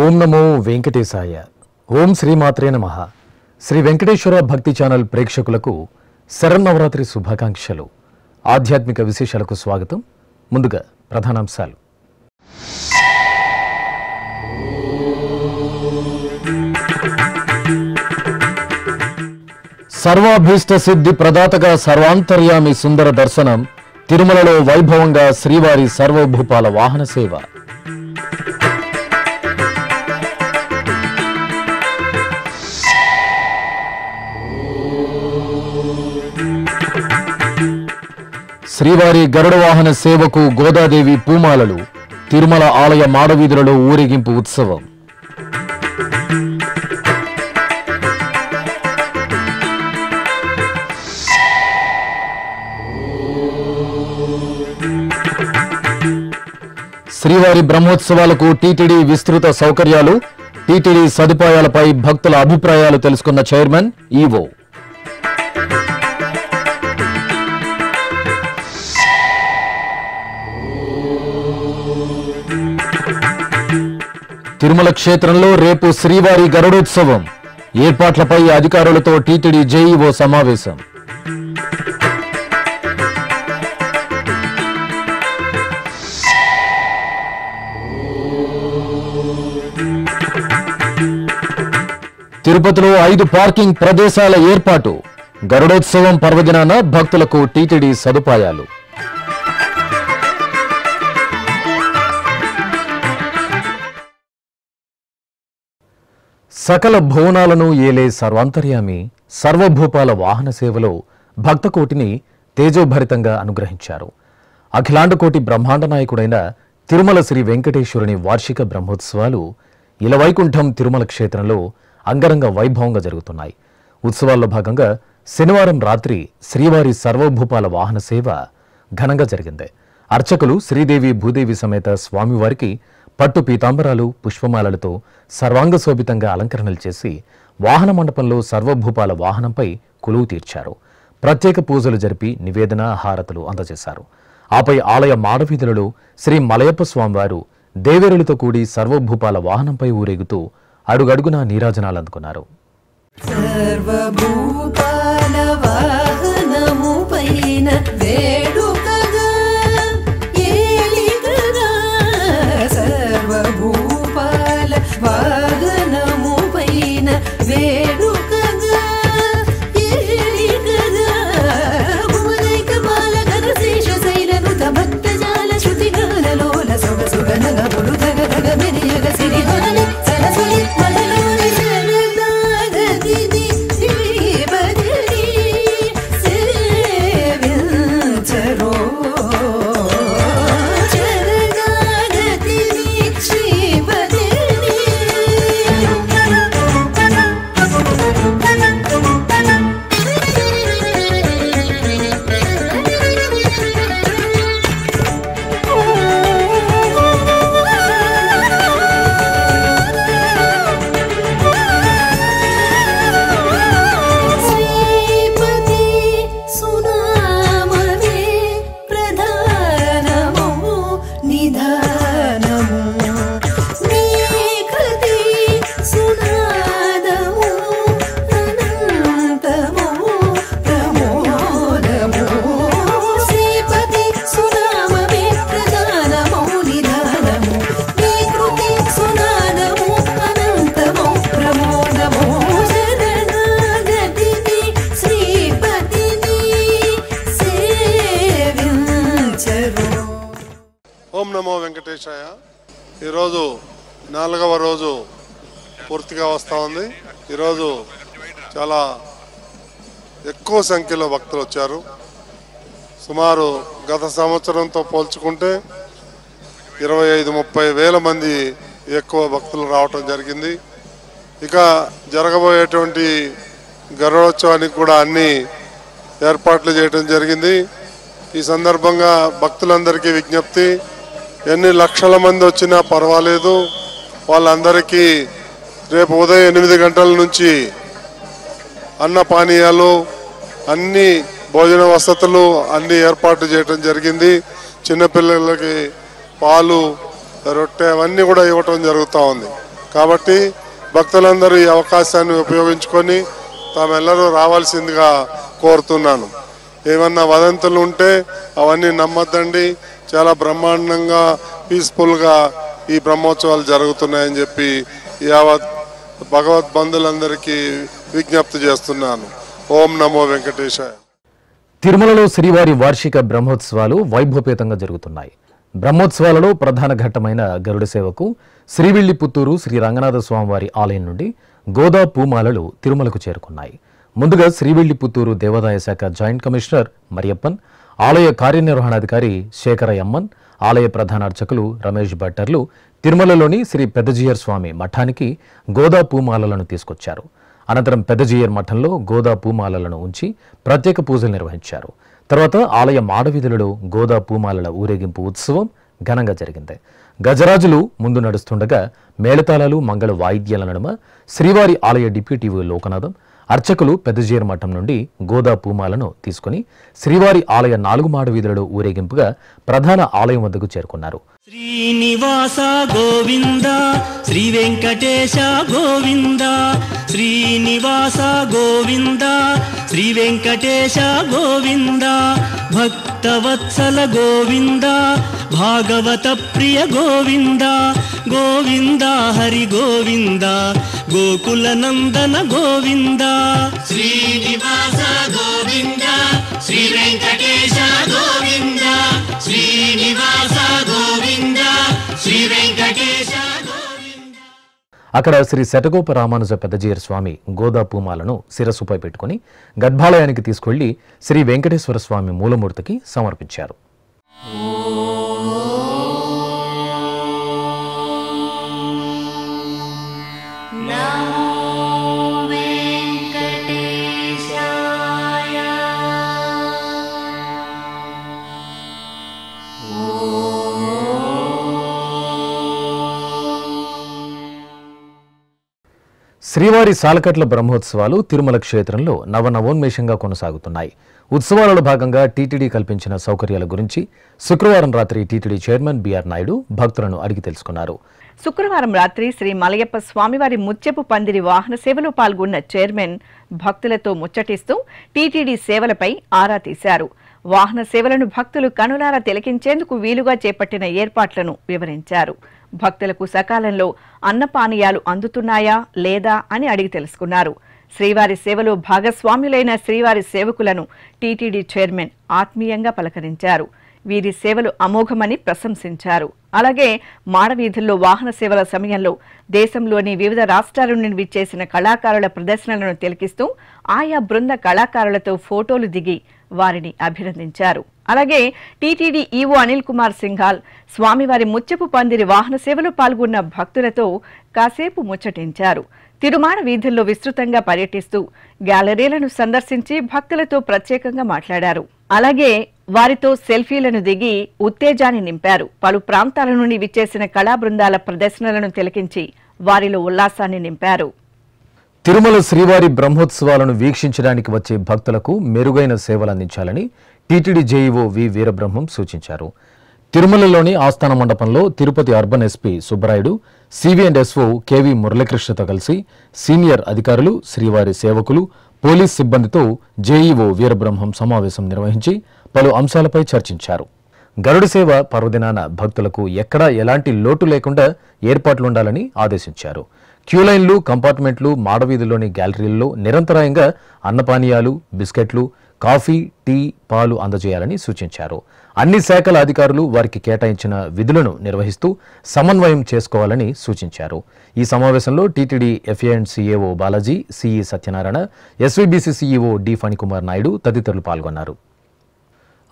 ఓం నమో వెంకటేశాయ. ఓం శ్రీమాత్రే నమః. శ్రీ వెంకటేశ్వర భక్తి ఛానల్ ప్రేక్షకులకు శరన్నవరాత్రి శుభాకాంక్షలు. ఆధ్యాత్మిక విశేషాలకు స్వాగతం. ముందుగా ప్రధానాంశాలు. సర్వాభీష్ట సిద్ధి ప్రదాతగా సర్వాంతర్యామి సుందర దర్శనం. తిరుమలలో వైభవంగా శ్రీవారి సర్వభూపాల వాహన సేవ. శ్రీవారి గరుడ వాహన సేవకు గోదాదేవి పూమాలలు. తిరుమల ఆలయ మాడవీధులలో ఊరేగింపు ఉత్సవం. శ్రీవారి బ్రహ్మోత్సవాలకు టీటీడీ విస్తృత సౌకర్యాలు. టీటీడీ సదుపాయాలపై భక్తుల అభిప్రాయాలు తెలుసుకున్న చైర్మన్ ఈవో. తిరుమల క్షేత్రంలో రేపు శ్రీవారి గరుడోత్సవం. ఏర్పాట్లపై అధికారులతో టీటీడీ జేఈఓ సమావేశం. తిరుపతిలో 5 పార్కింగ్ ప్రదేశాల ఏర్పాటు. గరుడోత్సవం పర్వదినాన భక్తులకు టీటీడీ సదుపాయాలు. సకల భువనాలను ఏలే సర్వాంతర్యామి సర్వభూపాల వాహన సేవలో భక్తకోటిని తేజోభరితంగా అనుగ్రహించారు. అఖిలాండకోటి బ్రహ్మాండ నాయకుడైన తిరుమల శ్రీ వెంకటేశ్వరుని వార్షిక బ్రహ్మోత్సవాలు ఇలవైకుంఠం తిరుమల క్షేత్రంలో అంగరంగ వైభవంగా జరుగుతున్నాయి. ఉత్సవాల్లో భాగంగా శనివారం రాత్రి శ్రీవారి సర్వభూపాల వాహన సేవ ఘనంగా జరిగింది. అర్చకులు శ్రీదేవి భూదేవి సమేత స్వామివారికి పట్టు పీతాంబరాలు పుష్పమాలలతో సర్వాంగ శోభితంగా అలంకరణలు చేసి వాహన మండపంలో సర్వభూపాల వాహనంపై కొలువు తీర్చారు. ప్రత్యేక పూజలు జరిపి నివేదన హారతులు అందజేశారు. ఆపై ఆలయ మాడవీధులలో శ్రీ మలయప్ప స్వామివారు దేవేరులతో కూడి సర్వభూపాల వాహనంపై ఊరేగుతూ అడుగడుగునా నీరాజనాలు అందుకున్నారు. ఓం నమో వెంకటేశాయ. ఈరోజు 4వ రోజు పూర్తిగా వస్తూ ఉంది. ఈరోజు చాలా ఎక్కువ సంఖ్యలో భక్తులు వచ్చారు. సుమారు గత సంవత్సరంతో పోల్చుకుంటే 25-30 వేల మంది ఎక్కువ భక్తులు రావటం జరిగింది. ఇక జరగబోయేటువంటి గరుడోత్సవానికి కూడా అన్ని ఏర్పాట్లు చేయడం జరిగింది. ఈ సందర్భంగా భక్తులందరికీ విజ్ఞప్తి, ఎన్ని లక్షల మంది వచ్చినా పర్వాలేదు, వాళ్ళందరికీ రేపు ఉదయం 8 గంటల నుంచి అన్న పానీయాలు అన్ని భోజన వసతులు అన్ని ఏర్పాటు చేయడం జరిగింది. చిన్నపిల్లలకి పాలు రొట్టె అవన్నీ కూడా ఇవ్వటం జరుగుతూ ఉంది. కాబట్టి భక్తులందరూ ఈ అవకాశాన్ని ఉపయోగించుకొని తామెల్లరూ రావాల్సిందిగా కోరుతున్నాను. ఏమన్నా వదంతులు ఉంటే అవన్నీ నమ్మద్దండి. చాలా బ్రహ్మాండంగా పీస్ఫుల్గా ఈ బ్రహ్మోత్సవాలు జరుగుతున్నాయని చెప్పి యావత్ భగవద్ బంధువులందరికీ విజ్ఞప్తి చేస్తున్నాను. ఓం నమో వెంకటేశాయ. తిరుమలలో శ్రీవారి వార్షిక బ్రహ్మోత్సవాలు వైభవపేతంగా జరుగుతున్నాయి. బ్రహ్మోత్సవాలలో ప్రధాన ఘట్టమైన గరుడ సేవకు శ్రీవిల్లిపుత్తూరు శ్రీ రంగనాథ స్వామివారి ఆలయం నుండి గోదా పూమాలలు తిరుమలకు చేరుకున్నాయి. ముందుగా శ్రీవిల్లిపుత్తూరు దేవాదాయ శాఖ జాయింట్ కమిషనర్ మరియప్పన్, ఆలయ కార్యనిర్వహణాధికారి శేఖరయ్యమ్మన్, ఆలయ ప్రధాన అర్చకులు రమేష్ భట్టర్లు తిరుమలలోని శ్రీ పెద్దజీయర్ స్వామి మఠానికి గోదా పూమాలలను తీసుకొచ్చారు. అనంతరం పెద్దజీయర్ మఠంలో గోదా పూమాలలను ఉంచి ప్రత్యేక పూజలు నిర్వహించారు. తర్వాత ఆలయ మాడవీధులలో గోదా పూమాలల ఊరేగింపు ఉత్సవం ఘనంగా జరిగింది. గజరాజులు ముందు నడుస్తుండగా మేళతాళాలు, మంగళ వాయిద్యాల నడుమ శ్రీవారి ఆలయ డిప్యూటీవీ లోకనాథం, అర్చకులు పెద్దజీయర్ మఠం నుండి గోదా పూమాలను తీసుకుని శ్రీవారి ఆలయ 4 మాడవీధులలో ఊరేగింపుగా ప్రధాన ఆలయం వద్దకు చేరుకున్నారు. శ్రీనివాస గోవింద శ్రీ వెంకటేశ గోవింద, శ్రీనివాస గోవింద శ్రీ వెంకటేశ గోవింద, భక్తవత్సల గోవింద భాగవత ప్రియ గోవింద, గోవింద హరి గోవింద గోకుల నందన గోవింద. శ్రీనివాస గోవింద శ్రీ వెంకటేశ గోవింద, శ్రీనివాస గోవింద శ్రీ వెంకటేశ గోవింద. అక్కడ శ్రీ శటగోప రామానుజ పెద్దజీయర్ స్వామి గోదా పూమాలను శిరస్సుపై పెట్టుకుని గర్భాలయానికి తీసుకెళ్లి శ్రీ వెంకటేశ్వర స్వామి మూలమూర్తికి సమర్పించారు. శ్రీవారి సాలకట్ల బ్రహ్మోత్సవాలు తిరుమల క్షేత్రంలో నవనవోన్మేషంగా కొనసాగుతున్నాయి. ఉత్సవాలలో భాగంగా టీటీడీ కల్పించిన సౌకర్యాల గురించి శుక్రవారం రాత్రి టీటీడీ చైర్మన్ బిఆర్ నాయుడు భక్తులను అడిగి తెలుసుకున్నారు. శుక్రవారం రాత్రి శ్రీ మలయప్ప స్వామివారి ముత్యపు పందిరి వాహన సేవలో పాల్గొన్న చైర్మన్ భక్తులతో ముచ్చటిస్తూ టీటీడీ సేవలపై ఆరా తీశారు. వాహన సేవలను భక్తులు కనులారా తిలకించేందుకు వీలుగా చేపట్టిన ఏర్పాట్లను వివరించారు. భక్తులకు సకాలంలో అన్నపానీయాలు అందుతున్నాయా లేదా అని అడిగి తెలుసుకున్నారు. శ్రీవారి సేవలో భాగస్వాములైన శ్రీవారి సేవకులను టీటీడీ చైర్మన్ ఆత్మీయంగా పలకరించారు. వీరి సేవలు అమోఘమని ప్రశంసించారు. అలాగే మాడవీధుల్లో వాహన సేవల సమయంలో దేశంలోని వివిధ రాష్ట్రాల నుండి విచ్చేసిన కళాకారుల ప్రదర్శనలను తిలకిస్తూ ఆయా బృంద కళాకారులతో ఫోటోలు దిగి వారిని అభినందించారు. అలాగే టీటీడీ ఈవో అనిల్ కుమార్ సింఘాల్ స్వామివారి ముత్యపు పందిరి వాహన సేవలో పాల్గొన్న భక్తులతో కాసేపు ముచ్చటించారు. తిరుమాడ వీధుల్లో విస్తృతంగా పర్యటిస్తూ గ్యాలరీలను సందర్శించి భక్తులతో ప్రత్యేకంగా మాట్లాడారు. అలాగే వారితో సెల్ఫీలను దిగి ఉత్తేజాన్ని నింపారు. పలు ప్రాంతాల నుండి విచ్చేసిన కళా బృందాల ప్రదర్శనలను తిలకించి వారిలో ఉల్లాసాన్ని నింపారు. తిరుమల శ్రీవారి బ్రహ్మోత్సవాలను వీక్షించడానికి వచ్చే భక్తులకు మెరుగైన సేవలు అందించాలని టీటీడీ జేఈఓ వి వీరబ్రహ్మం సూచించారు. తిరుమలలోని ఆస్థాన మండపంలో తిరుపతి అర్బన్ ఎస్పీ సుబ్బరాయుడు, సివి&ఎస్ఓ కెవి మురళీకృష్ణతో కలిసి సీనియర్ అధికారులు, శ్రీవారి సేవకులు, పోలీస్ సిబ్బందితో జేఈఓ వీరబ్రహ్మం సమావేశం నిర్వహించి పలు అంశాలపై చర్చించారు. గరుడ సేవ పర్వదినాన భక్తులకు ఎక్కడా ఎలాంటి లోటు లేకుండా ఏర్పాట్లుండాలని ఆదేశించారు. క్యూలైన్లు, కంపార్ట్మెంట్లు, మాడవీధుల్లోని గ్యాలరీల్లో నిరంతరాయంగా అన్నపానీయాలు, బిస్కెట్లు, కాఫీ, టీ, పాలు అందజేయాలని సూచించారు. అన్ని శాఖల అధికారులు వారికి కేటాయించిన విధులను నిర్వహిస్తూ సమన్వయం చేసుకోవాలని సూచించారు. ఈ సమావేశంలో TTD FA and CAO Balaji, CE Satyanarayana, SVBC CEO D Phanikumar Naidu తదితరులు పాల్గొన్నారు.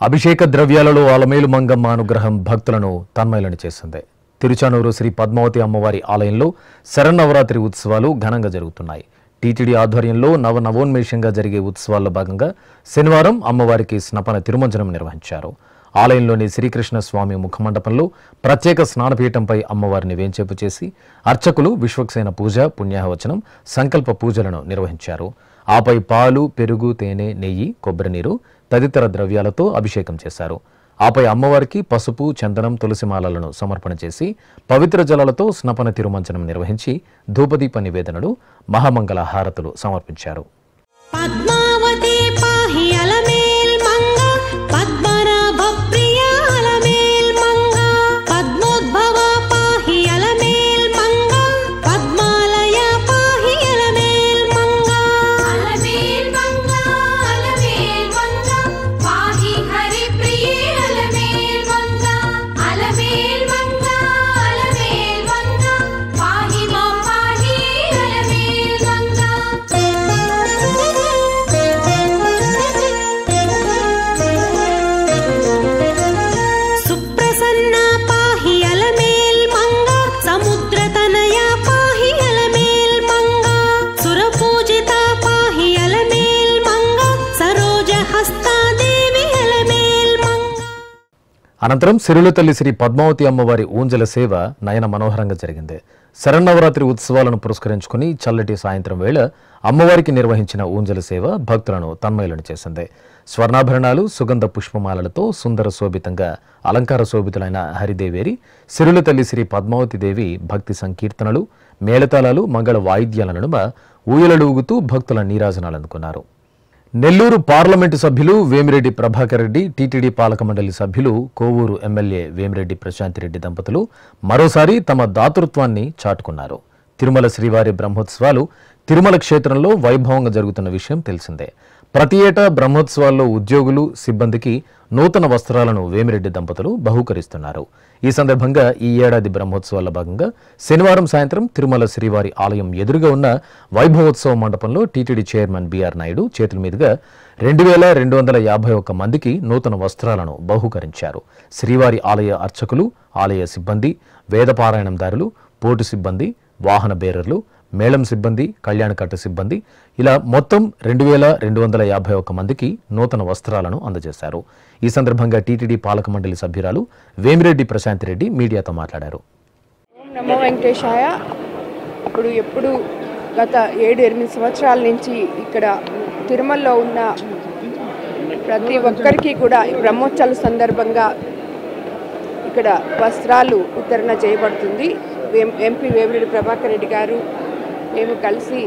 అభిషేక ద్రవ్యాలలో అలమేలు మంగమ్మ అనుగ్రహం భక్తులను తన్మయులను చేసింది. తిరుచానూరు శ్రీ పద్మావతి అమ్మవారి ఆలయంలో శరన్నవరాత్రి ఉత్సవాలు ఘనంగా జరుగుతున్నాయి. టీటీడీ ఆధ్వర్యంలో నవనవోన్మేషంగా జరిగే ఉత్సవాల్లో భాగంగా శనివారం అమ్మవారికి స్నపన తిరుమంజనం నిర్వహించారు. ఆలయంలోని శ్రీకృష్ణ స్వామి ముఖమండపంలో ప్రత్యేక స్నానపీఠంపై అమ్మవారిని వేంచేపు చేసి అర్చకులు విశ్వక్సేన పూజ, పుణ్యాహవచనం, సంకల్ప పూజలను నిర్వహించారు. ఆపై పాలు, పెరుగు, తేనె, నెయ్యి, కొబ్బరి నీరు తదితర ద్రవ్యాలతో అభిషేకం చేశారు. ఆపై అమ్మవారికి పసుపు, చందనం, తులసిమాలలను సమర్పణ చేసి పవిత్ర జలాలతో స్నపన తిరుమంజనం నిర్వహించి ధూపదీప నివేదనలు, మహామంగళ హారతులు సమర్పించారు. పద్మావతి పాహి అలమేల్ మంగ, పద్మనాభ ప్రియ అలమేల్ మంగ, పద్మోద్భవ పాహి అలమేల్ మంగ, పద్మాలయ పాహి అలమేల్ మంగ, అలమేల్ మంగ అలమేల్ మంగ, పాహి హరి ప్రియ అలమేల్ మంగ, అలమేల్ మంగ అలమేల్ మంగ, పాహి మా పాహి అలమేల్ మంగ. సుప్రసన్న పాహి అలమేల్ మంగ, సముద్రతనయ పాహి అలమేల్ మంగ, సురపూజిత పాహి అలమేల్ మంగ, సరోజహస్తాదేవి అలమేల్ మంగ. అనంతరం సిరుల తల్లి శ్రీ పద్మావతి అమ్మవారి ఊంజల సేవ నయన మనోహరంగా జరిగింది. శరన్నవరాత్రి ఉత్సవాలను పురస్కరించుకుని చల్లటి సాయంత్రం వేళ అమ్మవారికి నిర్వహించిన ఊంజల సేవ భక్తులను తన్మయులను చేసింది. స్వర్ణాభరణాలు, సుగంధ పుష్పమాలలతో సుందర శోభితంగా అలంకార శోభితులైన హరిదేవేరి సిరుల తల్లి శ్రీ పద్మావతి దేవి భక్తి సంకీర్తనలు, మేళతాళాలు, మంగళ వాయిద్యాల నడుమ ఊయలలూగుతూ భక్తుల నీరాజనాలు అందుకున్నారు. నెల్లూరు పార్లమెంటు సభ్యులు వేమిరెడ్డి ప్రభాకర్ రెడ్డి, టీటీడీ పాలక మండలి సభ్యులు కోవూరు ఎమ్మెల్యే వేమిరెడ్డి ప్రశాంతిరెడ్డి దంపతులు మరోసారి తమ దాతృత్వాన్ని చాటుకున్నారు. తిరుమల శ్రీవారి బ్రహ్మోత్సవాలు తిరుమల క్షేత్రంలో వైభవంగా జరుగుతున్న విషయం తెలిసిందే. ప్రతి ఏటా బ్రహ్మోత్సవాల్లో ఉద్యోగులు, సిబ్బందికి నూతన వస్త్రాలను వేమిరెడ్డి దంపతులు బహూకరిస్తున్నారు. ఈ సందర్భంగా ఈ ఏడాది బ్రహ్మోత్సవాల భాగంగా శనివారం సాయంత్రం తిరుమల శ్రీవారి ఆలయం ఎదురుగా ఉన్న వైభవోత్సవ మండపంలో టీటీడీ చైర్మన్ బిఆర్ నాయుడు చేతుల మీదుగా 2251 మందికి నూతన వస్త్రాలను బహూకరించారు. శ్రీవారి ఆలయ అర్చకులు, ఆలయ సిబ్బంది, వేదపారాయణందారులు, పోటు సిబ్బంది, వాహన బేరర్లు, మేళం సిబ్బంది, కళ్యాణకట్ట సిబ్బంది ఇలా మొత్తం 2251 మందికి నూతన వస్త్రాలను అందజేశారు. ఈ సందర్భంగా టీటీడీ పాలక మండలి సభ్యురాలు వేమిరెడ్డి ప్రశాంతిరెడ్డి మీడియాతో మాట్లాడారు. ఓం నమో వెంకటేశాయ. ఎప్పుడు గత 7-8 సంవత్సరాల నుంచి ఇక్కడ తిరుమలలో ఉన్న ప్రతి ఒక్కరికి కూడా బ్రహ్మోత్సవాల సందర్భంగా ఇక్కడ వస్త్రాలు వితరణ చేయబడుతుంది. ఎంపీ వేమిరెడ్డి ప్రభాకర్ రెడ్డి గారు మేము కలిసి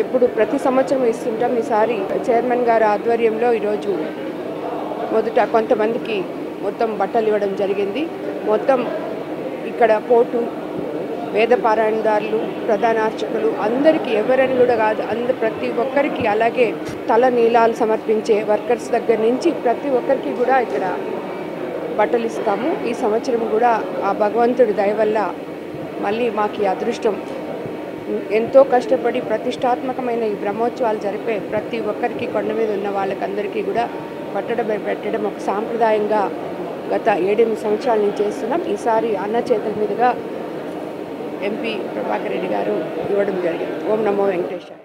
ఎప్పుడు ప్రతి సంవత్సరం ఇస్తుంటాం. ఈసారి చైర్మన్ గారి ఆధ్వర్యంలో ఈరోజు మొదట కొంతమందికి మొత్తం బట్టలు ఇవ్వడం జరిగింది. మొత్తం ఇక్కడ పోటు, వేద పారాయణదారులు, ప్రధాన అర్చకులు అందరికీ, ఎవరని కూడా కాదు, ప్రతి ఒక్కరికి, అలాగే తల నీలాలు సమర్పించే వర్కర్స్ దగ్గర నుంచి ప్రతి ఒక్కరికి కూడా ఇక్కడ బట్టలు ఇస్తాము. ఈ సంవత్సరం కూడా ఆ భగవంతుడి దయ వల్ల మళ్ళీ మాకు ఈ అదృష్టం, ఎంతో కష్టపడి ప్రతిష్టాత్మకమైన ఈ బ్రహ్మోత్సవాలు జరిపే ప్రతి ఒక్కరికి, కొండ మీద ఉన్న వాళ్ళకందరికీ కూడా పెట్టడం ఒక సాంప్రదాయంగా గత 7-8 సంవత్సరాల నుంచి చేస్తున్నాం. ఈసారి అన్న చేతుల మీదుగా ఎంపీ ప్రభాకర్ రెడ్డి గారు ఇవ్వడం జరిగింది. ఓం నమో వెంకటేశాయ.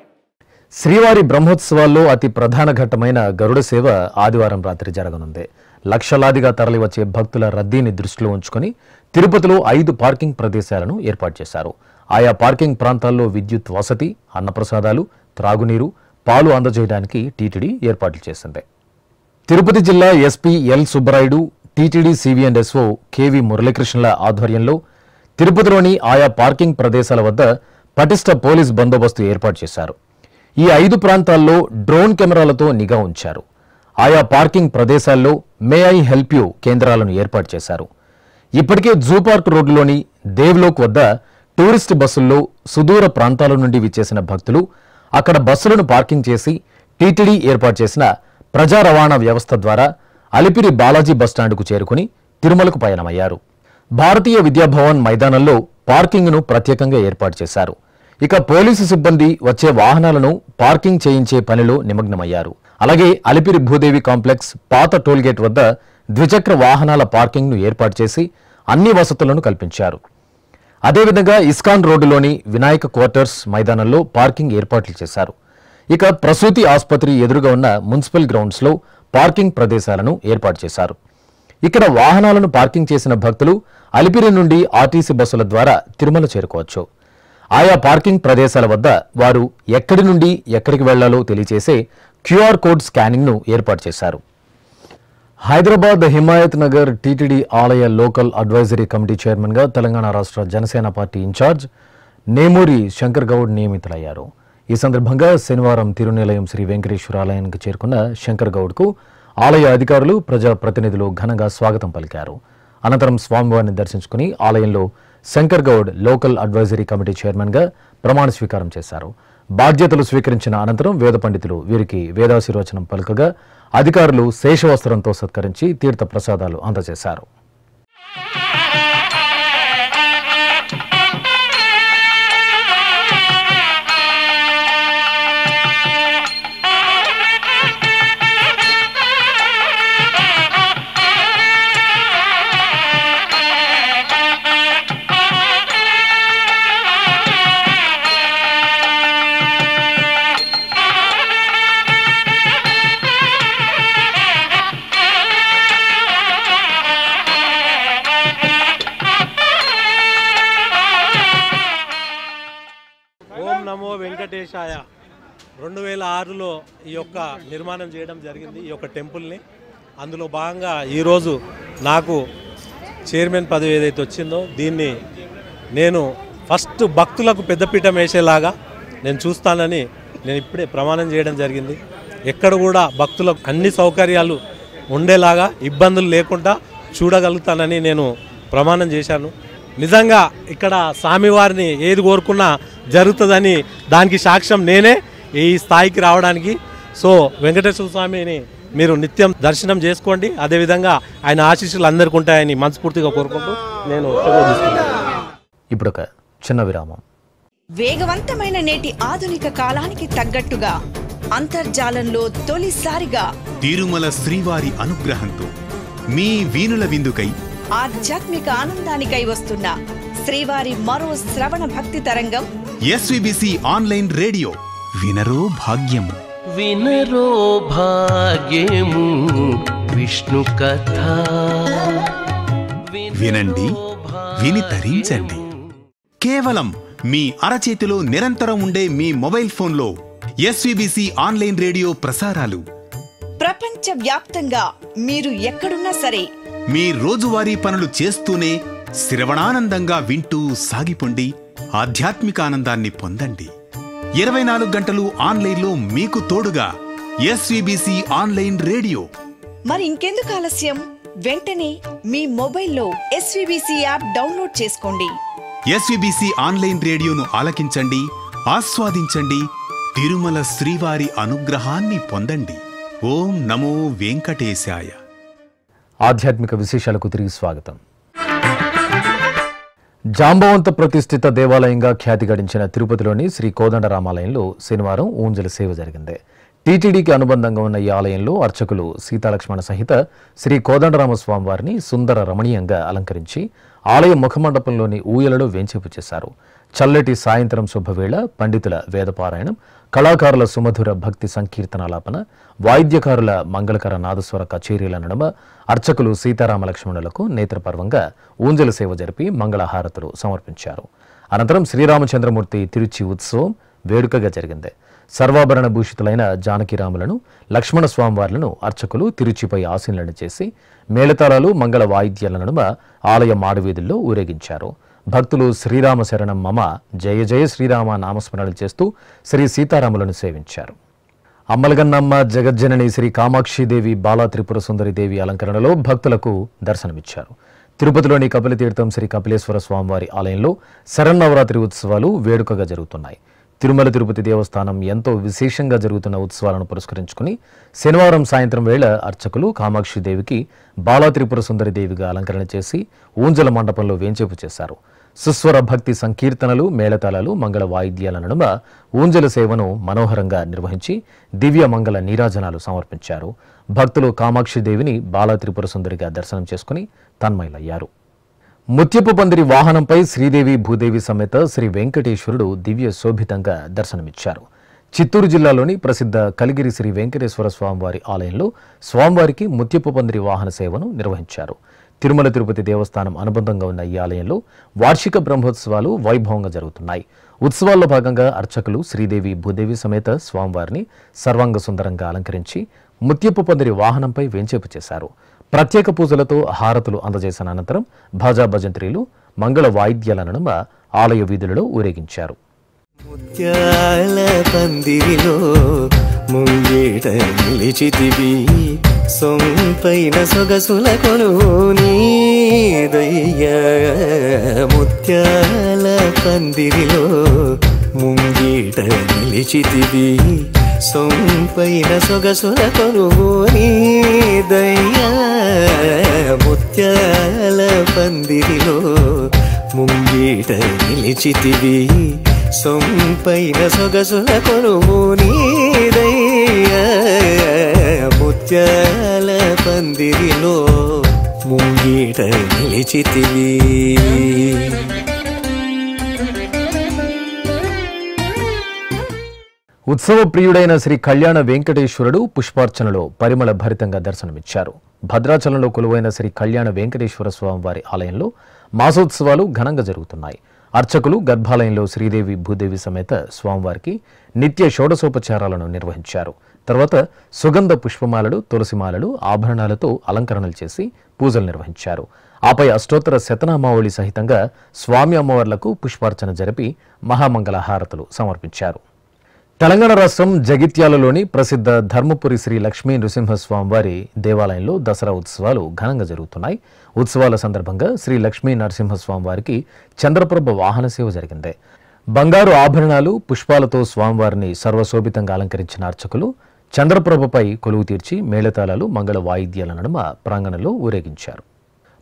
శ్రీవారి బ్రహ్మోత్సవాల్లో అతి ప్రధాన ఘట్టమైన గరుడ సేవ ఆదివారం రాత్రి జరగనుంది. లక్షలాదిగా తరలివచ్చే భక్తుల రద్దీని దృష్టిలో ఉంచుకొని తిరుపతిలో 5 పార్కింగ్ ప్రదేశాలను ఏర్పాటు చేశారు. ఆయా పార్కింగ్ ప్రాంతాల్లో విద్యుత్ వసతి, అన్నప్రసాదాలు, త్రాగునీరు, పాలు అందజేయడానికి టీటీడీ ఏర్పాట్లు చేసింది. తిరుపతి జిల్లా SP L Subbarayudu, TTD CV and SO KV మురళీకృష్ణల ఆధ్వర్యంలో తిరుపతిలోని ఆయా పార్కింగ్ ప్రదేశాల వద్ద పటిష్ట పోలీస్ బందోబస్తు ఏర్పాటు చేశారు. ఈ 5 ప్రాంతాల్లో డ్రోన్ కెమెరాలతో నిఘా ఉంచారు. ఆయా పార్కింగ్ ప్రదేశాల్లో మే ఐ హెల్ప్ యూ కేంద్రాలను ఏర్పాటు చేశారు. ఇప్పటికే జూ పార్క్ రోడ్డులోని దేవ్లోక్ వద్ద టూరిస్ట్ బస్సుల్లో సుదూర ప్రాంతాల నుండి విచ్చేసిన భక్తులు అక్కడ బస్సులను పార్కింగ్ చేసి టీటీడీ ఏర్పాటు చేసిన ప్రజా రవాణా వ్యవస్థ ద్వారా అలిపిరి బాలాజీ బస్టాండ్కు చేరుకుని తిరుమలకు పయనమయ్యారు. భారతీయ విద్యాభవన్ మైదానంలో పార్కింగ్ను ప్రత్యేకంగా ఏర్పాటు చేశారు. ఇక పోలీసు సిబ్బంది వచ్చే వాహనాలను పార్కింగ్ చేయించే పనిలో నిమగ్నమయ్యారు. అలాగే అలిపిరి భూదేవి కాంప్లెక్స్, పాత టోల్గేట్ వద్ద ద్విచక్ర వాహనాల పార్కింగ్ను ఏర్పాటు చేసి అన్ని వసతులను కల్పించారు. అదేవిధంగా ఇస్కాన్ రోడ్డులోని వినాయక క్వార్టర్స్ మైదానంలో పార్కింగ్ ఏర్పాట్లు చేశారు. ఇక ప్రసూతి ఆసుపత్రి ఎదురుగా ఉన్న మున్సిపల్ గ్రౌండ్స్లో పార్కింగ్ ప్రదేశాలను ఏర్పాటు చేశారు. ఇక్కడ వాహనాలను పార్కింగ్ చేసిన భక్తులు అలిపిరి నుండి ఆర్టీసీ బస్సుల ద్వారా తిరుమల చేరుకోవచ్చు. ఆయా పార్కింగ్ ప్రదేశాల వద్ద వారు ఎక్కడి నుండి ఎక్కడికి వెళ్లాలో తెలియజేసే క్యూఆర్ కోడ్ స్కానింగ్ను ఏర్పాటు చేశారు. హైదరాబాద్ హిమాయత్ నగర్ టీటీడీ ఆలయ లోకల్ అడ్వైజరీ కమిటీ చైర్మన్గా తెలంగాణ రాష్ట్ర జనసేన పార్టీ ఇన్ఛార్జ్ నేమూరి శంకర్ గౌడ్ నియమితులయ్యారు. ఈ సందర్భంగా శనివారం తిరునిలయం శ్రీ వెంకటేశ్వర ఆలయానికి చేరుకున్న శంకర్ గౌడ్కు ఆలయ అధికారులు, ప్రజాప్రతినిధులు ఘనంగా స్వాగతం పలికారు. అనంతరం స్వామివారిని దర్శించుకుని ఆలయంలో Shankar Goud local advisory committee చైర్మన్గా ప్రమాణ స్వీకారం చేశారు. బాధ్యతలు స్వీకరించిన అనంతరం వేద పండితులు వీరికి వేదాశీర్వచనం పలుకగా అధికారులు శేషవస్త్రంతో సత్కరించి తీర్థ ప్రసాదాలు అందజేశారు. ఓం నమో వెంకటేశాయ. 2006లో ఈ యొక్క నిర్మాణం చేయడం జరిగింది, ఈ యొక్క టెంపుల్ని. అందులో భాగంగా ఈరోజు నాకు చైర్మన్ పదవి ఏదైతే వచ్చిందో దీన్ని నేను ఫస్ట్ భక్తులకు పెద్దపీఠం వేసేలాగా నేను చూస్తానని నేను ఇప్పుడే ప్రమాణం చేయడం జరిగింది. ఎక్కడ కూడా భక్తులకు అన్ని సౌకర్యాలు ఉండేలాగా, ఇబ్బందులు లేకుండా చూడగలుగుతానని నేను ప్రమాణం చేశాను. నిజంగా ఇక్కడ స్వామివారిని ఏది కోరుకున్నా జరుగుతుందని దానికి సాక్ష్యం నేనే ఈ స్థాయికి రావడానికి. సో వెంకటేశ్వర స్వామిని మీరు నిత్యం దర్శనం చేసుకోండి, అదేవిధంగా ఆయన ఆశీస్సులు అందరికీ ఉంటాయని మనస్ఫూర్తిగా కోరుకుంటూ నేను సెలవు తీసుకుంటాను. ఇప్పుడు ఒక చిన్న విరామం. వేగవంతమైన నేటి ఆధునిక కాలానికి తగ్గట్టుగా అంతర్జాలంలో తొలిసారిగా తిరుమల శ్రీవారి అనుగ్రహంతో మీ వీణుల విందుకై ఆధ్యాత్మిక ఆనందానికై వస్తున్న శ్రీవారి మరో శ్రవణ భక్తి తరంగం ఎస్విబిసి ఆన్లైన్ రేడియో. వినరో భాగ్యము, వినరో భాగ్యము విష్ణు కథ. వినండి, విని తరించండి. కేవలం మీ అరచేతిలో నిరంతరం ఉండే మీ మొబైల్ ఫోన్లో ఎస్విబిసి ఆన్లైన్ రేడియో ప్రసారాలు ప్రపంచ వ్యాప్తంగా మీరు ఎక్కడున్నా సరే మీ రోజువారీ పనులు చేస్తూనే శ్రవణానందంగా వింటూ సాగిపోండి, ఆధ్యాత్మిక ఆనందాన్ని పొందండి. 24 గంటలు ఆన్లైన్లో మీకు తోడుగా ఎస్విబిసి ఆన్లైన్ రేడియో. మరి ఇంకెందుకు ఆలస్యం? వెంటనే మీ మొబైల్లో ఎస్విబిసి యాప్ డౌన్లోడ్ చేసుకోండి. ఎస్విబిసి ఆన్లైన్ రేడియోను ఆలకించండి, ఆస్వాదించండి, తిరుమల శ్రీవారి అనుగ్రహాన్ని పొందండి. ఓం నమో వెంకటేశాయ. ఆధ్యాత్మిక విశేషాలకు తిరిగి స్వాగతం. జాంబవంత ప్రతిష్ఠిత దేవాలయంగా ఖ్యాతి గడించిన తిరుపతిలోని శ్రీ కోదండరామాలయంలో శనివారం ఊంజల సేవ జరిగింది. టీటీడీకి అనుబంధంగా ఉన్న ఈ ఆలయంలో అర్చకులు సీతాలక్ష్మణ సహిత శ్రీ కోదండరామస్వామి వారిని సుందర రమణీయంగా అలంకరించి ఆలయ ముఖమండపంలోని ఊయలలో వేంచేపు చేశారు. చల్లటి సాయంత్రం శుభవేళ పండితుల వేదపారాయణం, కళాకారుల సుమధుర భక్తి సంకీర్తనాలాపన, వాయిద్యకారుల మంగళకర నాదస్వర కచేరీల నడుమ అర్చకులు సీతారామలక్ష్మణులకు నేత్రపర్వంగా ఊంజల సేవ జరిపి మంగళహారతులు సమర్పించారు. అనంతరం శ్రీరామచంద్రమూర్తి తిరుచి ఉత్సవం వేడుకగా జరిగింది. సర్వాభరణ భూషితులైన జానకిరాములను, లక్ష్మణ స్వామివార్లను అర్చకులు తిరుచిపై ఆసీనులను చేసి మేళతాళాలు, మంగళ వాయిద్యాల నడుమ ఆలయ మాడవీధుల్లో ఊరేగించారు. భక్తులు శ్రీరామ శరణం మమ, జయ జయ శ్రీరామ నామస్మరణలు చేస్తూ శ్రీ సీతారాములను సేవించారు. అమ్మలగన్నమ్మ జగజ్జనని శ్రీ కామాక్షిదేవి, బాలా త్రిపుర సుందరిదేవి అలంకరణలో భక్తులకు దర్శనమిచ్చారు. తిరుపతిలోని కపిలతీర్థం శ్రీ కపిలేశ్వర స్వామివారి ఆలయంలో శరన్నవరాత్రి ఉత్సవాలు వేడుకగా జరుగుతున్నాయి. తిరుమల తిరుపతి దేవస్థానం ఎంతో విశేషంగా జరుగుతున్న ఉత్సవాలను పురస్కరించుకుని శనివారం సాయంత్రం వేళ అర్చకులు కామాక్షిదేవికి బాలా త్రిపుర సుందరిదేవిగా అలంకరణ చేసి ఊంజల మండపంలో వేంచేపు చేశారు. సుస్వర భక్తి సంకీర్తనలు, మేళతాళాలు, మంగళ వాయిద్యాల నడుమ ఊంజల సేవను మనోహరంగా నిర్వహించి దివ్య మంగళ నీరాజనాలు సమర్పించారు. భక్తులు కామాక్షిదేవిని బాలా త్రిపుర సుందరిగా దర్శనం చేసుకుని తన్మయులయ్యారు. ముత్యపు పందిరి వాహనంపై శ్రీదేవి భూదేవి సమేత శ్రీ వెంకటేశ్వరుడు దివ్య శోభితంగా దర్శనమిచ్చారు. చిత్తూరు జిల్లాలోని ప్రసిద్ధ కలిగిరి శ్రీ వెంకటేశ్వర స్వామివారి ఆలయంలో స్వామివారికి ముత్యపు పందిరి వాహన సేవను నిర్వహించారు. తిరుమల తిరుపతి దేవస్థానం అనుబంధంగా ఉన్న ఈ ఆలయంలో వార్షిక బ్రహ్మోత్సవాలు వైభవంగా జరుగుతున్నాయి. ఉత్సవాల్లో భాగంగా అర్చకులు శ్రీదేవి భూదేవి సమేత స్వామివారిని సర్వాంగ సుందరంగా అలంకరించి ముత్యపు పందిరి వాహనంపై వేంచేపు చేశారు. ప్రత్యేక పూజలతో హారతులు అందజేసిన అనంతరం భాజా భజంత్రీలు మంగళ వాయిద్యాల నడుమ ఆలయ వీధులలో ఊరేగించారు. ముత్యాల పందిరిలో ముంగేట నిలిచితివి సొంపైన సొగసుల కొలువు నీదయ్యా. ముత్యాల పందిరిలో ముంగేట నిలిచితివి సొంపైన సొగసుల కొలువు నీదయ్యా. ముత్యాల పందిరిలో ముంగేట నిలిచితివి సొంపైన సొగసుల కొలువు నీదయ్యా. ముత్యాల పందిరిలో ముంగేట నిలిచితివి. ఉత్సవ ప్రియుడైన శ్రీ కళ్యాణ వెంకటేశ్వరుడు పుష్పార్చనలో పరిమళ భరితంగా దర్శనమిచ్చారు. భద్రాచలంలో కొలువైన శ్రీ కళ్యాణ వెంకటేశ్వర స్వామి వారి ఆలయంలో మాసోత్సవాలు ఘనంగా జరుగుతున్నాయి. అర్చకులు గర్భాలయంలో శ్రీదేవి భూదేవి సమేత స్వామివారికి నిత్య షోడశోపచారాలను నిర్వహించారు. తర్వాత సుగంధ పుష్పమాలలు, తులసిమాలలు, ఆభరణాలతో అలంకరణలు చేసి పూజలు నిర్వహించారు. ఆపై అష్టోత్తర శతనామావళి సహితంగా స్వామి అమ్మవార్లకు పుష్పార్చన జరిపి మహామంగళ హారతులు సమర్పించారు. తెలంగాణ రాష్ట్రం జగిత్యాలలోని ప్రసిద్ధ ధర్మపురి శ్రీ లక్ష్మీ నృసింహస్వామి వారి దేవాలయంలో దసరా ఉత్సవాలు ఘనంగా జరుగుతున్నాయి. ఉత్సవాల సందర్భంగా శ్రీ లక్ష్మీ నరసింహస్వామి వారికి చంద్రప్రభ వాహన సేవ జరిగింది. బంగారు ఆభరణాలు, పుష్పాలతో స్వామివారిని సర్వశోభితంగా అలంకరించిన అర్చకులు చంద్రప్రభపై కొలువు తీర్చి మేళతాళాలు, మంగళ వాయిద్యాల నడుమ ప్రాంగణంలో ఊరేగించారు.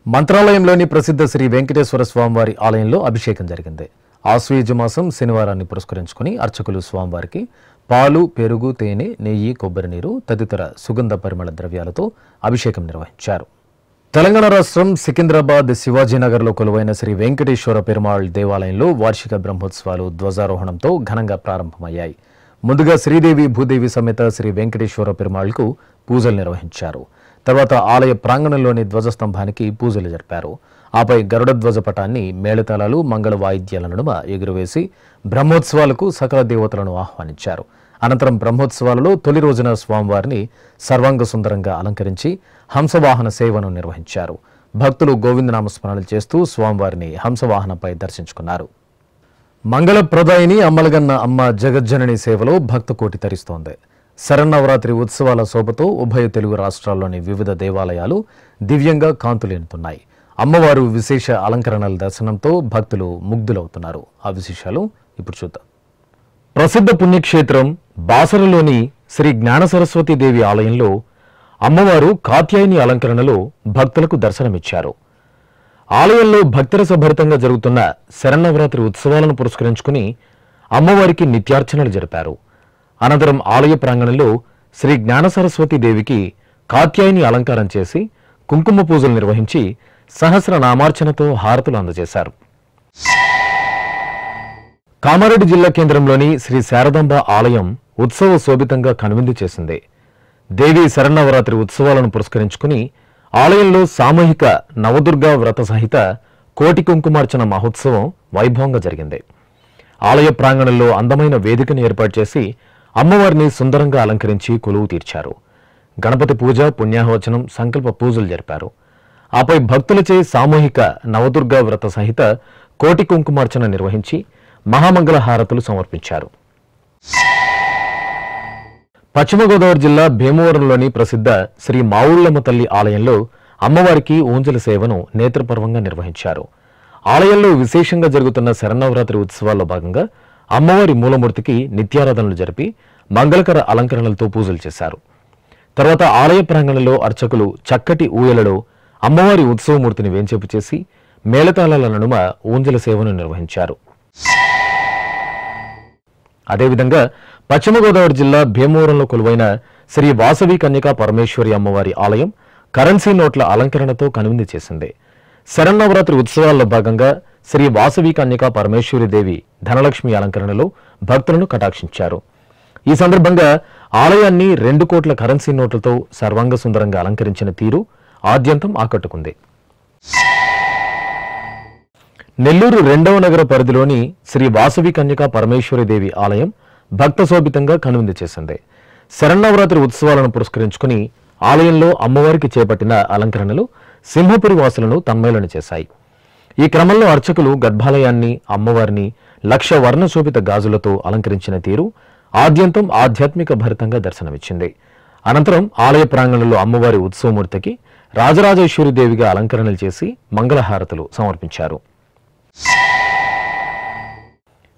మంత్రాలయంలోని ప్రసిద్ధ శ్రీ వెంకటేశ్వర స్వామివారి ఆలయంలో అభిషేకం జరిగింది. ఆశ్వయుజ మాసం శనివారాన్ని పురస్కరించుకుని అర్చకులు స్వామివారికి పాలు, పెరుగు, తేనె, నెయ్యి, కొబ్బరి నీరు తదితర సుగంధ పరిమళ ద్రవ్యాలతో అభిషేకం నిర్వహించారు. తెలంగాణ రాష్ట్రం సికింద్రాబాద్ శివాజీనగర్లో కొలువైన శ్రీ వెంకటేశ్వర పెరుమాళ్ దేవాలయంలో వార్షిక బ్రహ్మోత్సవాలు ధ్వజారోహణంతో ఘనంగా ప్రారంభమయ్యాయి. ముందుగా శ్రీదేవి భూదేవి సమేత శ్రీ వెంకటేశ్వర పెరుమాళ్కు పూజలు నిర్వహించారు. తర్వాత ఆలయ ప్రాంగణంలోని ధ్వజస్తంభానికి పూజలు జరిపారు. ఆపై గరుడ ధ్వజ పటాన్ని మేళతాళాలు, మంగళ వాయిద్యాల నడుమ ఎగురవేసి బ్రహ్మోత్సవాలకు సకల దేవతలను ఆహ్వానించారు. అనంతరం బ్రహ్మోత్సవాలలో తొలి రోజున స్వామివారిని సర్వాంగ సుందరంగా అలంకరించి హంసవాహన సేవను నిర్వహించారు. భక్తులు గోవిందనామస్మరణలు చేస్తూ స్వామివారిని హంసవాహనంపై దర్శించుకున్నారు. మంగళప్రదాయిని అమ్మలగన్న అమ్మ జగజ్జనని సేవలో భక్తకోటి తరిస్తోంది. శరన్నవరాత్రి ఉత్సవాల శోభతో ఉభయ తెలుగు రాష్ట్రాల్లోని వివిధ దేవాలయాలు దివ్యంగా కాంతులేనుతున్నాయి. అమ్మవారు విశేష అలంకరణల దర్శనంతో భక్తులు ముగ్ధులవుతున్నారు. ఆ విశేషాలు ఇప్పుడు చూద్దాం. ప్రసిద్ధ పుణ్యక్షేత్రం బాసరలోని శ్రీ జ్ఞాన సరస్వతీదేవి ఆలయంలో అమ్మవారు కాత్యాయని అలంకరణలో భక్తులకు దర్శనమిచ్చారు. ఆలయంలో భక్తిరసభరితంగా జరుగుతున్న శరన్నవరాత్రి ఉత్సవాలను పురస్కరించుకుని అమ్మవారికి నిత్యార్చనలు జరిపారు. అనంతరం ఆలయ ప్రాంగణంలో శ్రీ జ్ఞాన సరస్వతీదేవికి కాత్యాయని అలంకారం చేసి కుంకుమ పూజలు నిర్వహించి సహస్రనామార్చనతో హారతులు అందజేశారు. కామారెడ్డి జిల్లా కేంద్రంలోని శ్రీ శారదాంబ ఆలయం ఉత్సవ శోభితంగా కనువిందు చేసింది. దేవి శరన్నవరాత్రి ఉత్సవాలను పురస్కరించుకుని ఆలయంలో సామూహిక నవదుర్గా వ్రత సహిత కోటి కుంకుమార్చన మహోత్సవం వైభవంగా జరిగింది. ఆలయ ప్రాంగణంలో అందమైన వేదికను ఏర్పాటు చేసి అమ్మవారిని సుందరంగా అలంకరించి కొలువు తీర్చారు. గణపతి పూజ, పుణ్యాహవచనం, సంకల్ప పూజలు జరిపారు. ఆపై భక్తులచే సామూహిక నవదుర్గా వ్రత సహిత కోటి కుంకుమార్చన నిర్వహించి మహామంగళ హారతులు సమర్పించారు. పశ్చిమ గోదావరి జిల్లా భీమవరంలోని ప్రసిద్ధ శ్రీ మావుళ్లమ్మ తల్లి ఆలయంలో అమ్మవారికి ఊంజల సేవను నేత్రపర్వంగా నిర్వహించారు. ఆలయంలో విశేషంగా జరుగుతున్న శరన్నవరాత్రి ఉత్సవాల్లో భాగంగా అమ్మవారి మూలమూర్తికి నిత్యారాధనలు జరిపి మంగళకర అలంకరణలతో పూజలు చేశారు. తర్వాత ఆలయ ప్రాంగణంలో అర్చకులు చక్కటి ఊయలలో అమ్మవారి ఉత్సవమూర్తిని వేంచేపు చేసి మేళతాళాల నడుమ ఊంజల సేవను నిర్వహించారు. అదేవిధంగా పశ్చిమ గోదావరి జిల్లా భీమవరంలో కొలువైన శ్రీ వాసవి కన్యకా పరమేశ్వరి అమ్మవారి ఆలయం కరెన్సీ నోట్ల అలంకరణతో కనువిందు చేసింది. శరన్నవరాత్రి ఉత్సవాల్లో భాగంగా శ్రీ వాసవి కన్యకా పరమేశ్వరి దేవి ధనలక్ష్మి అలంకరణలో భక్తులను కటాక్షించారు. ఈ సందర్భంగా ఆలయాన్ని 2 కోట్ల కరెన్సీ నోట్లతో సర్వాంగ సుందరంగా అలంకరించిన తీరు ఆద్యంతం ఆకట్టుకుంది. నెల్లూరు 2వ నగర పరిధిలోని శ్రీ వాసవి కన్యకా పరమేశ్వరి దేవి ఆలయం భక్త శోభితంగా కనువిందు చేసింది. శరన్నవరాత్రి ఉత్సవాలను పురస్కరించుకుని ఆలయంలో అమ్మవారికి చేపట్టిన అలంకరణలు సింహపురి వాసులను తన్మయులను చేశాయి. ఈ క్రమంలో అర్చకులు గర్భాలయాన్ని, అమ్మవారిని లక్ష వర్ణశోభిత గాజులతో అలంకరించిన తీరు ఆద్యంతం ఆధ్యాత్మిక భరితంగా దర్శనమిచ్చింది. అనంతరం ఆలయ ప్రాంగణంలో అమ్మవారి ఉత్సవమూర్తికి రాజరాజేశ్వరీదేవిగా అలంకరణలు చేసి మంగళహారతులు సమర్పించారు.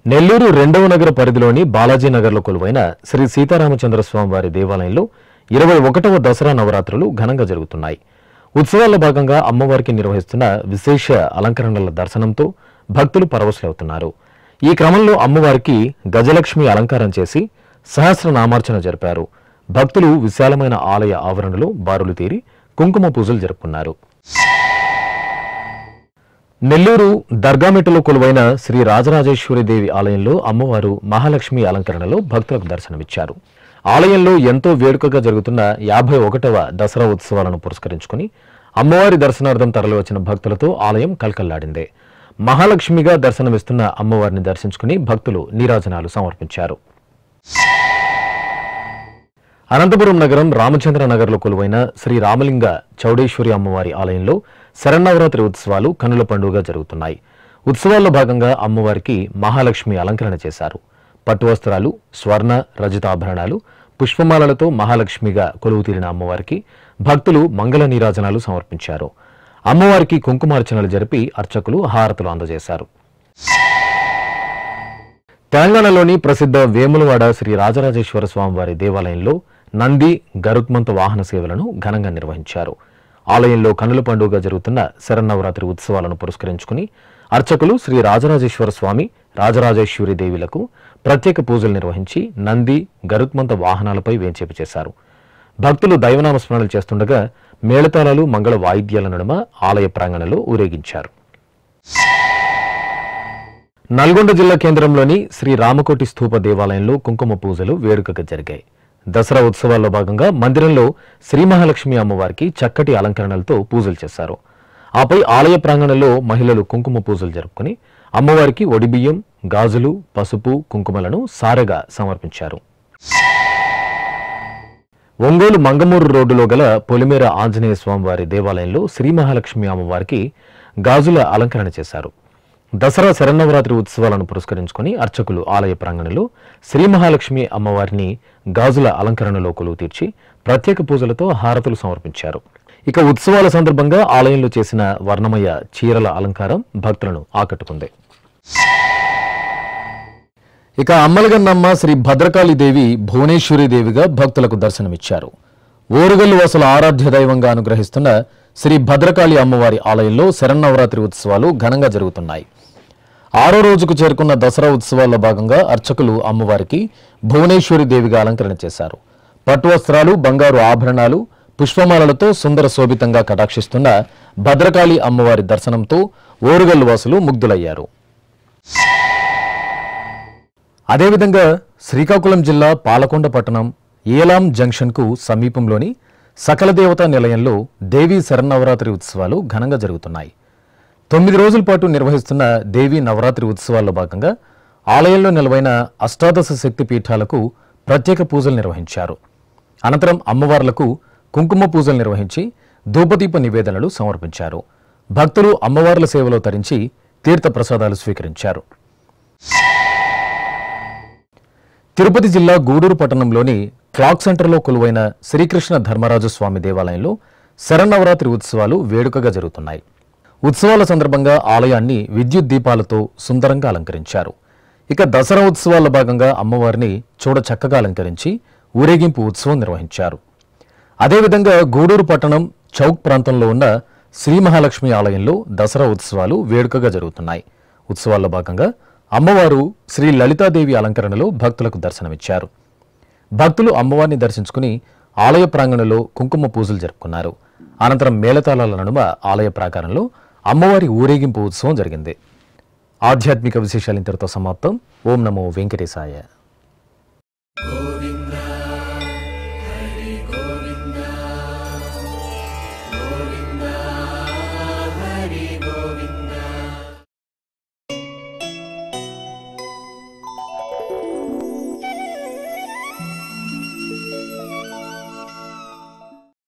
నెల్లూరు 2వ నగర పరిధిలోని బాలాజీ నగర్లో కొలువైన శ్రీ సీతారామచంద్రస్వామి వారి దేవాలయంలో 21వ దసరా నవరాత్రులు ఘనంగా జరుగుతున్నాయి. ఉత్సవాల్లో భాగంగా అమ్మవారికి నిర్వహిస్తున్న విశేష అలంకరణల దర్శనంతో భక్తులు పరవశులవుతున్నారు. ఈ క్రమంలో అమ్మవారికి గజలక్ష్మి అలంకారం చేసి సహస్రనామార్చన జరిపారు. భక్తులు విశాలమైన ఆలయ ఆవరణలో బారులు తీరి కుంకుమ పూజలు జరుపుకున్నారు. నెల్లూరు దర్గామెట్టలో కొలువైన శ్రీ రాజరాజేశ్వరీదేవి ఆలయంలో అమ్మవారు మహాలక్ష్మి అలంకరణలో భక్తులకు దర్శనమిచ్చారు. ఆలయంలో ఎంతో వేడుకగా జరుగుతున్న 51వ దసరా ఉత్సవాలను పురస్కరించుకుని అమ్మవారి దర్శనార్థం తరలివచ్చిన భక్తులతో ఆలయం కల్కల్లాడింది. మహాలక్ష్మిగా దర్శనమిస్తున్న అమ్మవారిని దర్శించుకుని భక్తులు నీరాజనాలు సమర్పించారు. అనంతపురం నగరం రామచంద్ర నగర్లో కొలువైన శ్రీ రామలింగ చౌడేశ్వరి అమ్మవారి ఆలయంలో శరన్నవరాత్రి ఉత్సవాలు కన్నుల పండుగగా జరుగుతున్నాయి. ఉత్సవాల్లో భాగంగా అమ్మవారికి మహాలక్ష్మి అలంకరణ చేశారు. పట్టు వస్త్రాలు, స్వర్ణ రజతాభరణాలు, పుష్పమాలలతో మహాలక్ష్మిగా కొలువు తీరిన అమ్మవారికి భక్తులు మంగళ నీరాజనాలు సమర్పించారు. అమ్మవారికి కుంకుమార్చనలు జరిపి అర్చకులు హారతులు అందజేశారు. తెలంగాణలోని ప్రసిద్ధ వేములవాడ శ్రీ రాజరాజేశ్వర స్వామివారి దేవాలయంలో నంది గరుత్మంత వాహన సేవలను ఘనంగా నిర్వహించారు. ఆలయంలో కన్నుల పండుగ జరుగుతున్న శరన్నవరాత్రి ఉత్సవాలను పురస్కరించుకుని అర్చకులు శ్రీ రాజరాజేశ్వర స్వామి, రాజరాజేశ్వరి దేవిలకు ప్రత్యేక పూజలు నిర్వహించి నంది గరుత్మంత వాహనాలపై వేంచేపు చేశారు. భక్తులు దైవనామస్మరణలు చేస్తుండగా మేళతాళాలు, మంగళ వాయిద్యాల నడుమ ఆలయ ప్రాంగణంలో ఊరేగించారు. నల్గొండ జిల్లా కేంద్రంలోని శ్రీ రామకోటి స్థూప దేవాలయంలో కుంకుమ పూజలు వేడుకగా జరిగాయి. దసరా ఉత్సవాల్లో భాగంగా మందిరంలో శ్రీ మహాలక్ష్మి అమ్మవారికి చక్కటి అలంకరణలతో పూజలు చేశారు. ఆపై ఆలయ ప్రాంగణంలో మహిళలు కుంకుమ పూజలు జరుపుకుని అమ్మవారికి ఒడిబియ్యం, గాజులు, పసుపు, కుంకుమలను సారెగా సమర్పించారు. ఒంగోలు మంగమూరు రోడ్డులో గల పొలిమేర ఆంజనేయ స్వామివారి దేవాలయంలో శ్రీ మహాలక్ష్మి అమ్మవారికి గాజుల అలంకరణ చేశారు. దసరా శరన్నవరాత్రి ఉత్సవాలను పురస్కరించుకుని అర్చకులు ఆలయ ప్రాంగణంలో శ్రీ మహాలక్ష్మి అమ్మవారిని గాజుల అలంకరణలో కొలువు తీర్చి ప్రత్యేక పూజలతో హారతులు సమర్పించారు. ఇక ఉత్సవాల సందర్భంగా ఆలయంలో చేసిన వర్ణమయ చీరల అలంకారం భక్తులను ఆకట్టుకుంది. ఇక అమ్మలగన్నమ్మ శ్రీ భద్రకాళీదేవి భువనేశ్వరీదేవిగా భక్తులకు దర్శనమిచ్చారు. ఓరుగల్లు వాసుల ఆరాధ్య దైవంగా అనుగ్రహిస్తున్న శ్రీ భద్రకాళి అమ్మవారి ఆలయంలో శరన్నవరాత్రి ఉత్సవాలు ఘనంగా జరుగుతున్నాయి. 6వ రోజుకు చేరుకున్న దసరా ఉత్సవాల్లో భాగంగా అర్చకులు అమ్మవారికి భువనేశ్వరి దేవిగా అలంకరణ చేశారు. పట్టు వస్త్రాలు, బంగారు ఆభరణాలు, పుష్పమాలలతో సుందర శోభితంగా కటాక్షిస్తున్న భద్రకాళి అమ్మవారి దర్శనంతో ఓరుగల్లు వాసులు ముగ్ధులయ్యారు. అదేవిధంగా శ్రీకాకుళం జిల్లా పాలకొండ పట్టణం ఏలాం జంక్షన్కు సమీపంలోని సకల దేవతా నిలయంలో దేవీ శరన్నవరాత్రి ఉత్సవాలు ఘనంగా జరుగుతున్నాయి. 9 రోజుల పాటు నిర్వహిస్తున్న దేవీ నవరాత్రి ఉత్సవాల్లో భాగంగా ఆలయంలో నిలవైన అష్టాదశ శక్తి పీఠాలకు ప్రత్యేక పూజలు నిర్వహించారు. అనంతరం అమ్మవార్లకు కుంకుమ పూజలు నిర్వహించి ధూపదీప నివేదనలు సమర్పించారు. భక్తులు అమ్మవార్ల సేవలో తరించి తీర్థ ప్రసాదాలు స్వీకరించారు. తిరుపతి జిల్లా గూడూరు పట్టణంలోని క్లాక్ సెంటర్లో కొలువైన శ్రీకృష్ణ ధర్మరాజు స్వామి దేవాలయంలో శరన్నవరాత్రి ఉత్సవాలు వేడుకగా జరుగుతున్నాయి. ఉత్సవాల సందర్భంగా ఆలయాన్ని విద్యుత్ దీపాలతో సుందరంగా అలంకరించారు. ఇక దసరా ఉత్సవాల్లో భాగంగా అమ్మవారిని చూడ చక్కగా అలంకరించి ఊరేగింపు ఉత్సవం నిర్వహించారు. అదేవిధంగా గూడూరు పట్టణం చౌక్ ప్రాంతంలో ఉన్న శ్రీ మహాలక్ష్మి ఆలయంలో దసరా ఉత్సవాలు వేడుకగా జరుగుతున్నాయి. ఉత్సవాల్లో భాగంగా అమ్మవారు శ్రీ లలితాదేవి అలంకరణలో భక్తులకు దర్శనమిచ్చారు. భక్తులు అమ్మవారిని దర్శించుకుని ఆలయ ప్రాంగణంలో కుంకుమ పూజలు జరుపుకున్నారు. అనంతరం మేళతాళాల నడుమ ఆలయ ప్రాకారంలో అమ్మవారి ఊరేగింపు ఉత్సవం జరిగింది. ఆధ్యాత్మిక విశేషాలు ఇంతటితో సమాప్తం. ఓం నమో వెంకటేశాయ.